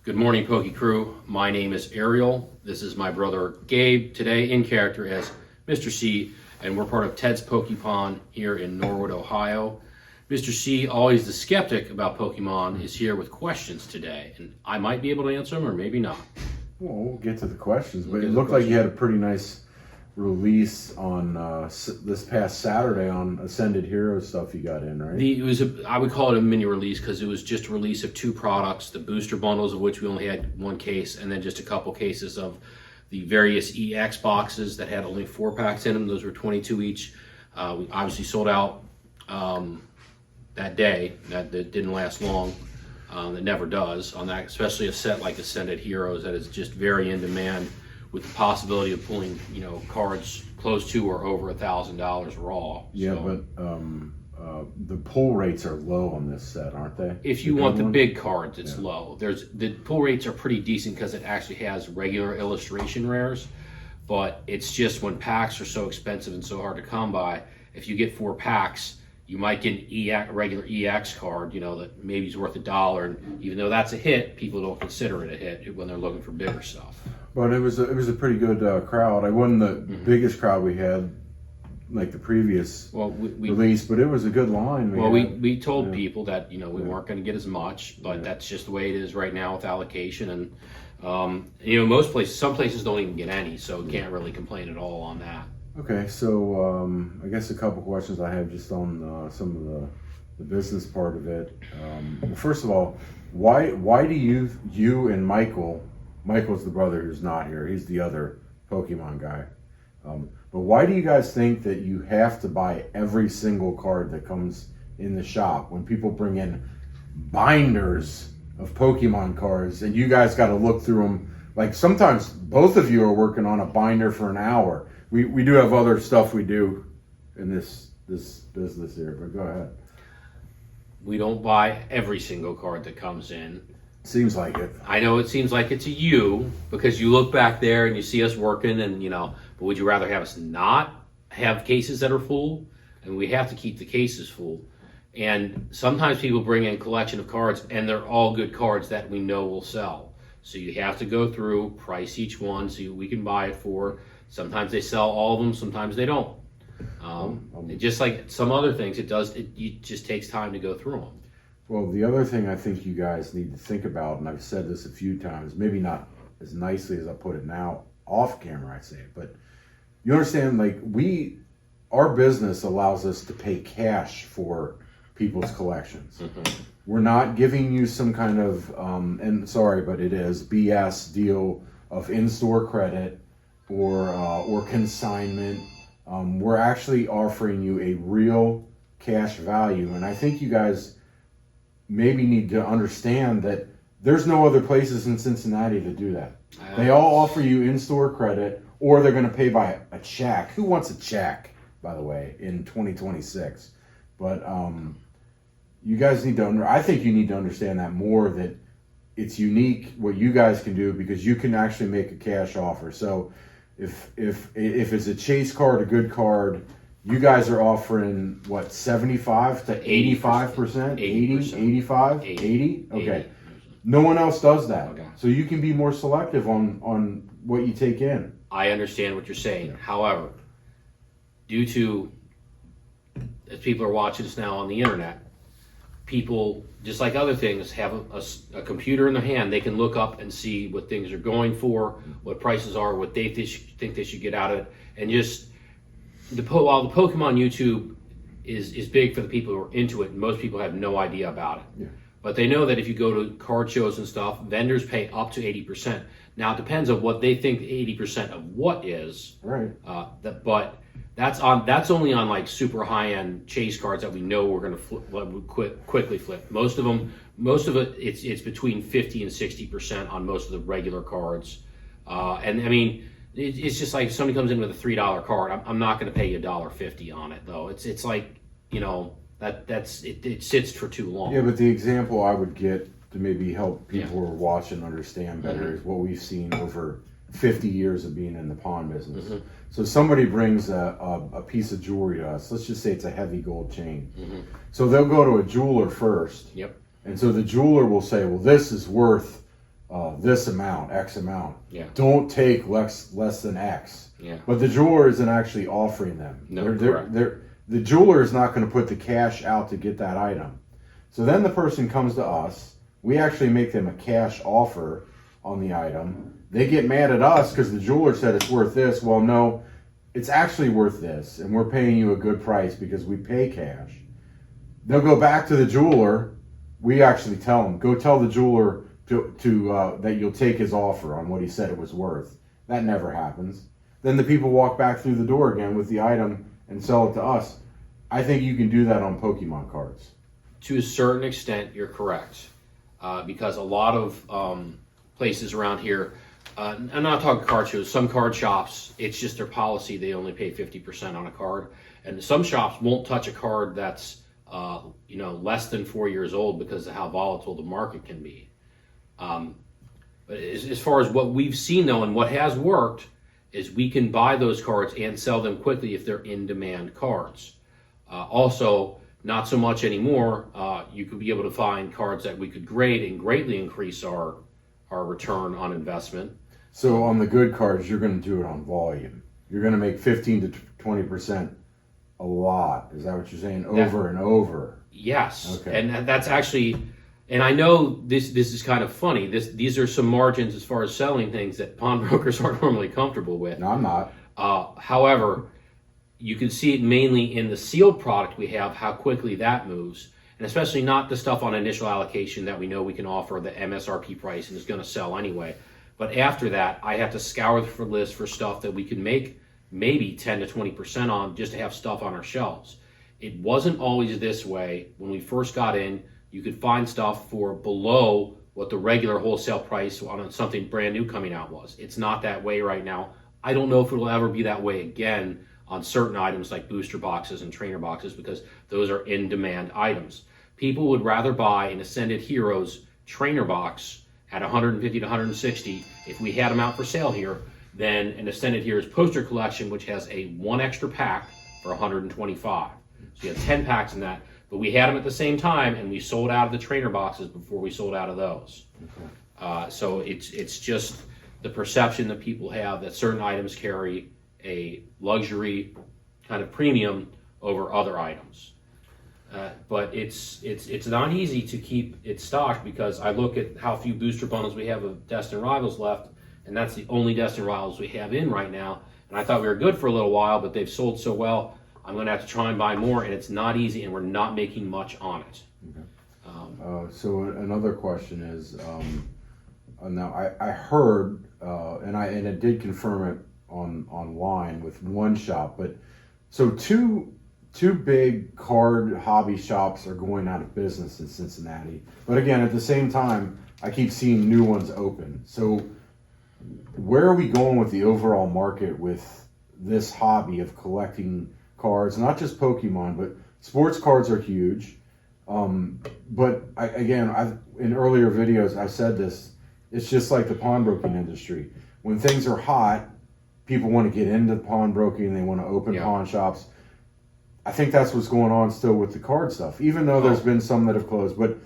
Good morning, Pokey Crew. My name is Ariel. This is my brother Gabe, today in character as Mr. C, and we're part of Ted's Pokepon here in Norwood, Ohio. Mr. C, always the skeptic about Pokemon, is here with questions today, and I might be able to answer them or maybe not. Well, we'll get to the questions, but it looked like you had a pretty nice release on this past Saturday on Ascended Hero stuff you got in, right? I would call it a mini release because it was just a release of 2 products, the booster bundles of which we only had 1 case, and then just a couple cases of the various EX boxes that had only 4 packs in them. Those were 22 each. We obviously sold out that day. That didn't last long. It never does on that, especially a set like Ascended Heroes that is just very in demand, with the possibility of pulling, cards close to or over $1,000 raw. Yeah, so, but the pull rates are low on this set, aren't they? if you want the big cards, it's low. The pull rates are pretty decent because it actually has regular illustration rares, but it's just when packs are so expensive and so hard to come by. If you get 4 packs, you might get a regular EX card, that maybe is worth $1, and even though that's a hit, people don't consider it a hit when they're looking for bigger stuff. But it was a pretty good crowd. I wasn't the biggest crowd we had, like the previous release, but it was a good line. We told people that we weren't going to get as much, but that's just the way it is right now with allocation, and some places don't even get any, so can't really complain at all on that. Okay, so I guess a couple questions I have just on some of the business part of it. Well, first of all, why do you and Michael's the brother who's not here, he's the other Pokemon guy, but why do you guys think that you have to buy every single card that comes in the shop when people bring in binders of Pokemon cards and you guys got to look through them? Like sometimes both of you are working on a binder for an hour. We do have other stuff we do in this business here, but go ahead. We don't buy every single card that comes in. Seems like it. I know it seems like it to you because you look back there and you see us working, and but would you rather have us not have cases that are full? And we have to keep the cases full. And sometimes people bring in a collection of cards and they're all good cards that we know will sell. So you have to go through, price each one so we can buy it for. Sometimes they sell all of them, sometimes they don't. Just like some other things, it just takes time to go through them. Well, the other thing I think you guys need to think about, and I've said this a few times, maybe not as nicely as I put it now, off camera I say it, but you understand, like our business allows us to pay cash for people's collections. Mm-hmm. We're not giving you some kind of, and sorry, but it is BS deal of in-store credit or consignment. We're actually offering you a real cash value, and I think you guys maybe need to understand that there's no other places in Cincinnati to do that. They all offer you in-store credit, or they're going to pay by a check. Who wants a check, by the way, in 2026? But you guys need to I think you need to understand that more, that it's unique what you guys can do because you can actually make a cash offer. So if it's a chase card, a good card, you guys are offering what, 75 to 85%? 80, 85, 80? Okay. 80. No one else does that. Okay. So you can be more selective on what you take in. I understand what you're saying. However, due to, as people are watching us now on the internet, people, just like other things, have a computer in their hand. They can look up and see what things are going for, what prices are, what they think they should get out of it. And just, while the Pokemon YouTube is big for the people who are into it, most people have no idea about it. Yeah. But they know that if you go to card shows and stuff, vendors pay up to 80%. Now, it depends on what they think 80% of what is. Right. But that's only on like super high-end chase cards that we know we're going to quickly flip. Most of it, it's between 50 and 60% on most of the regular cards. And I mean, it's just like if somebody comes in with a $3 card, I'm not going to pay you $1.50 on it though. It's like, it sits for too long. Yeah, but the example I would get to maybe help people who are watching understand better is what we've seen over 50 years of being in the pawn business. Mm-hmm. So somebody brings a piece of jewelry to us. Let's just say it's a heavy gold chain. Mm-hmm. So they'll go to a jeweler first. Yep. And so the jeweler will say, well, this is worth this amount, X amount. Yeah. Don't take less than X. Yeah. But the jeweler isn't actually offering them. No, correct. The jeweler is not going to put the cash out to get that item. So then the person comes to us. We actually make them a cash offer on the item. They get mad at us because the jeweler said it's worth this. Well, no, it's actually worth this, and we're paying you a good price because we pay cash. They'll go back to the jeweler. We actually tell them, go tell the jeweler that you'll take his offer on what he said it was worth. That never happens. Then the people walk back through the door again with the item and sell it to us. I think you can do that on Pokemon cards. To a certain extent, you're correct. Because a lot of places around here, I'm not talking card shows, some card shops, it's just their policy, they only pay 50% on a card. And some shops won't touch a card that's less than 4 years old because of how volatile the market can be. But as far as what we've seen though, and what has worked, is we can buy those cards and sell them quickly if they're in demand cards. Also, not so much anymore. You could be able to find cards that we could grade and greatly increase our return on investment. So on the good cards, you're going to do it on volume. You're going to make 15 to 20% a lot. Is that what you're saying? Over and over. Yes. Okay. And that's actually, and I know this is kind of funny. These are some margins as far as selling things that pawnbrokers aren't normally comfortable with. No, I'm not. However, you can see it mainly in the sealed product we have, how quickly that moves. And especially not the stuff on initial allocation that we know we can offer the MSRP price and is going to sell anyway. But after that, I have to scour the list for stuff that we can make maybe 10 to 20% on just to have stuff on our shelves. It wasn't always this way. When we first got in, you could find stuff for below what the regular wholesale price on something brand new coming out was. It's not that way right now. I don't know if it'll ever be that way again on certain items like booster boxes and trainer boxes because those are in-demand items. People would rather buy an Ascended Heroes trainer box at 150 to 160 if we had them out for sale here than an Ascended Heroes poster collection which has a one extra pack for 125. So you have 10 packs in that, but we had them at the same time and we sold out of the trainer boxes before we sold out of those. Okay. So it's just the perception that people have that certain items carry a luxury kind of premium over other items. But it's not easy to keep it stocked because I look at how few booster bundles we have of Destined Rivals left, and that's the only Destined Rivals we have in right now. And I thought we were good for a little while, but they've sold so well, I'm going to have to try and buy more, and it's not easy, and we're not making much on it. Okay. So another question is, now I heard, and I did confirm it online with one shop, but so two big card hobby shops are going out of business in Cincinnati. But again, at the same time, I keep seeing new ones open. So where are we going with the overall market with this hobby of collecting cards? Not just Pokemon, but sports cards are huge. But in earlier videos, I've said this, it's just like the pawnbroking industry. When things are hot, people want to get into pawnbroking, they want to open pawn shops. I think that's what's going on still with the card stuff, even though there's been some that have closed. But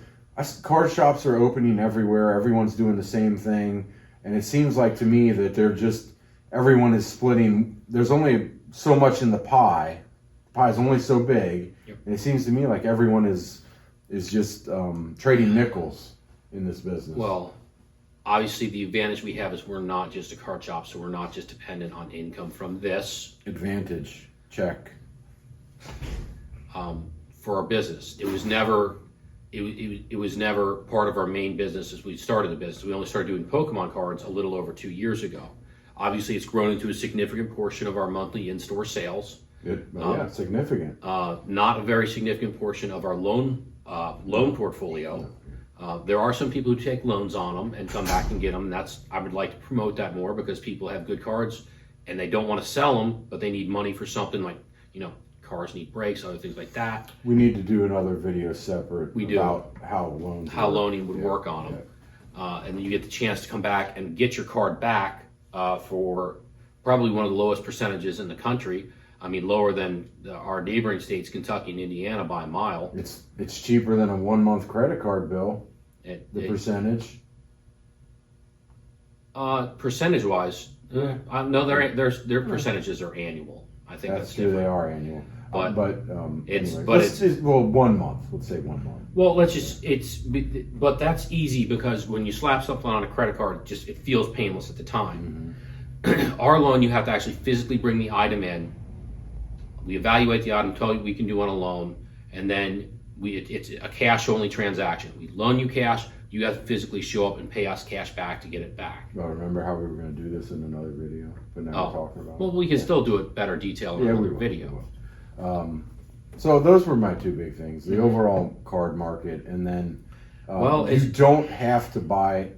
card shops are opening everywhere. Everyone's doing the same thing. And it seems like to me that everyone is splitting. There's only so much in the pie. The pie is only so big. Yep. And it seems to me like everyone is just trading nickels in this business. Well, obviously the advantage we have is we're not just a card shop, so we're not just dependent on income from this. Advantage, check. For our business, it was never part of our main business as we started the business. We only started doing Pokemon cards a little over 2 years ago. Obviously, it's grown into a significant portion of our monthly in-store sales. Good, significant. Not a very significant portion of our loan portfolio. There are some people who take loans on them and come back and get them. I would like to promote that more because people have good cards and they don't want to sell them, but they need money for something like, cars need brakes, other things like that. We need to do another video separate about how loaning would work on them. And then you get the chance to come back and get your card back for probably one of the lowest percentages in the country. I mean, lower than our neighboring states, Kentucky and Indiana, by a mile. It's cheaper than a 1 month credit card bill. The percentage. Percentage wise, no, their percentages are annual. I think that's true. They different. are annual. But Anyways, it's well, 1 month. Let's say 1 month. well, but that's easy because when you slap something on a credit card, it feels painless at the time. Our loan, you have to actually physically bring the item in. We evaluate the item, tell you we can do on a loan, and then it's a cash only transaction. We loan you cash. You have to physically show up and pay us cash back to get it back. Well, remember how we were going to do this in another video, but now we're talking about. Well, we can still do it better detail in another video. So those were my two big things: the overall card market, and then you don't have to buy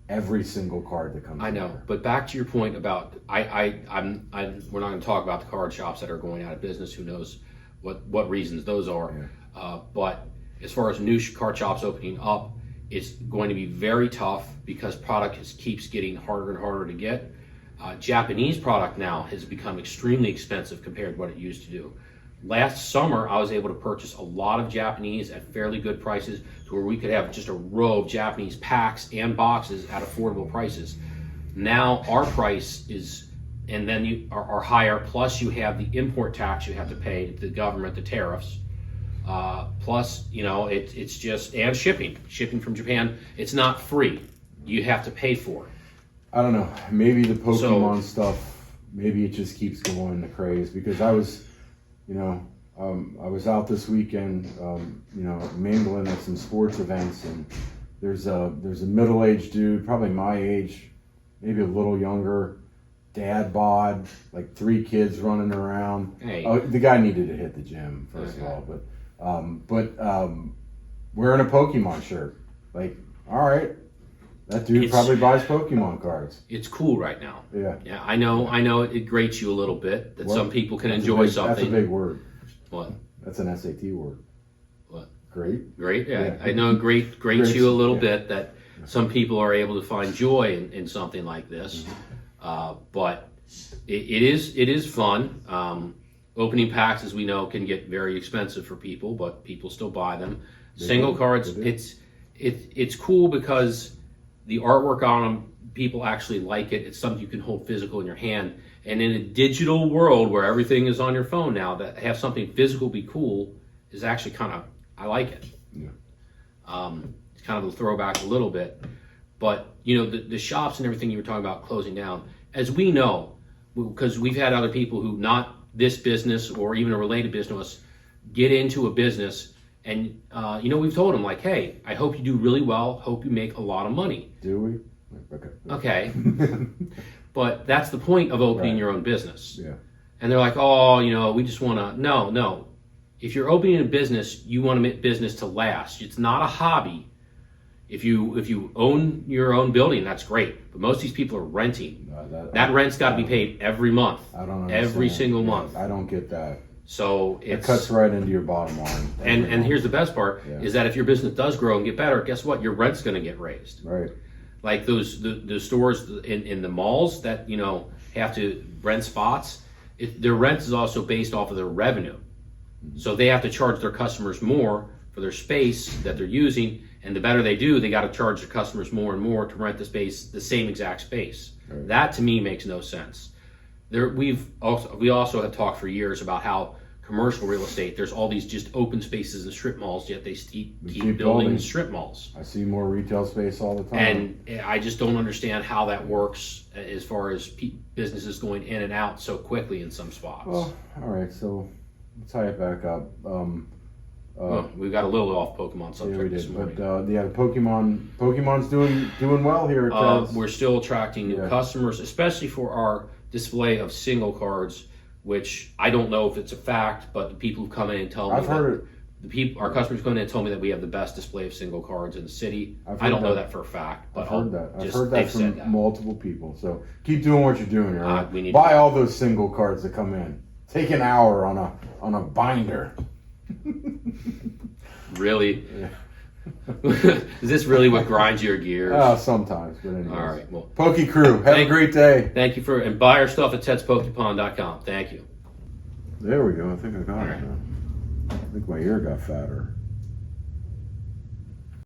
every single card that comes. I know, but back to your point about we're not going to talk about the card shops that are going out of business. Who knows what reasons those are? Yeah. But as far as new card shops opening up, it's going to be very tough because product keeps getting harder and harder to get. Japanese product now has become extremely expensive compared to what it used to do. Last summer, I was able to purchase a lot of Japanese at fairly good prices to where we could have just a row of Japanese packs and boxes at affordable prices. Now our price is, and then you are higher, plus you have the import tax you have to pay to the government, the tariffs. Plus, it's just, and shipping from Japan, it's not free. You have to pay for it. I don't know. Maybe the Pokemon stuff, maybe it just keeps going the craze because I was out this weekend, mingling at some sports events, and there's a middle-aged dude, probably my age, maybe a little younger, dad bod, like 3 kids running around. Hey. The guy needed to hit the gym first of all, but wearing a Pokemon shirt, like, all right. That dude probably buys Pokemon cards. It's cool right now. Yeah. I know it grates you a little bit that some people can enjoy something. That's a big word. What? That's an SAT word. What? Great? Yeah. I know it grates you a little bit that some people are able to find joy in something like this. But it is fun. Opening packs, as we know, can get very expensive for people, but people still buy them. Single cards, it's cool because the artwork on them, people actually like it. It's something you can hold physical in your hand. And in a digital world where everything is on your phone now, that have something physical be cool is actually I like it. Yeah. It's kind of a throwback a little bit. But, the shops and everything you were talking about closing down, as we know, because we've had other people who, not this business or even a related business, get into a business. And, we've told them, like, hey, I hope you do really well. Hope you make a lot of money. Do we? Okay. But that's the point of opening your own business. Yeah. And they're like, oh, we just want to. No. If you're opening a business, you want to make business to last. It's not a hobby. If you own your own building, that's great. But most of these people are renting. That rent's got to be paid every month. I don't understand. Every single month. I don't get that. So it cuts right into your bottom line. And here's the best part is that if your business does grow and get better, guess what? Your rent's going to get raised. Right. Like the stores in the malls that have to rent spots, their rent is also based off of their revenue. So they have to charge their customers more for their space that they're using, and the better they do, they got to charge their customers more and more to rent the same exact space. Right. That to me makes no sense. We also have talked for years about how commercial real estate, there's all these just open spaces in strip malls, yet they keep building strip malls. I see more retail space all the time. And I just don't understand how that works as far as businesses going in and out so quickly in some spots. Well, all right, so let's tie it back up. We got a little off Pokemon subject. Yeah, we did. This morning. But the Pokemon's doing well here at Tez. We're still attracting new customers, especially for our display of single cards, which I don't know if it's a fact, but the people who come in and tell me, I've heard it. Our customers come in and tell me that we have the best display of single cards in the city. I don't know that for a fact, but I've heard that from multiple people. So keep doing what you're doing here. Right? Buy all those single cards that come in. Take an hour on a binder. Really? Yeah. Is this really what grinds your gears? Sometimes, but anyways. All right. Well, Poke Crew, have a great day. Thank you and buy our stuff at TedsPokepon.com. Thank you. There we go. I think I got it now. I think my ear got fatter.